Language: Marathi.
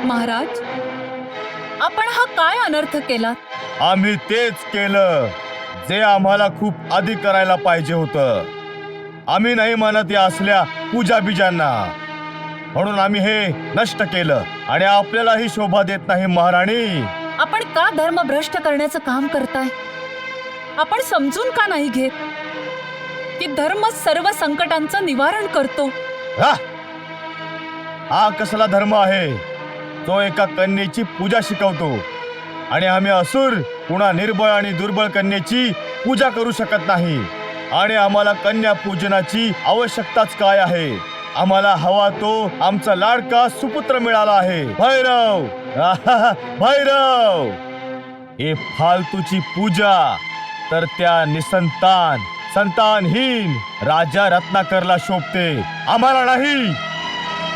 महाराज, आपण हा काय अनर्थ केला? आम्ही तेच केलं जे आम्हाला खूप आधी करायला पाहिजे होतं. आम्ही नाही मानत या असल्या पूजा बीजांना, म्हणून आम्ही हे नष्ट केलं आणि आपल्यालाही शोभा देत नाही महाराणी. आपण का धर्म भ्रष्ट करण्याचं काम करताय? आपण समजून का नाही घेत की धर्म सर्व संकटांचं निवारण करतो? हा कसला धर्म आहे तो एका कन्येची पूजा शिकवतो, आणि आम्ही असुर पुन्हा निर्बळ आणि दुर्बळ कन्येची पूजा करू शकत नाही. आणि आम्हाला कन्या पूजनाची आवश्यकताच काय आहे? आम्हाला हवा तो आमचा लाडका सुपुत्र मिळाला आहे, भैरव. भैरव, हे फालतूची पूजा तर त्या निसंतान संतानहीन राजा रत्नाकरला शोभते, आम्हाला नाही.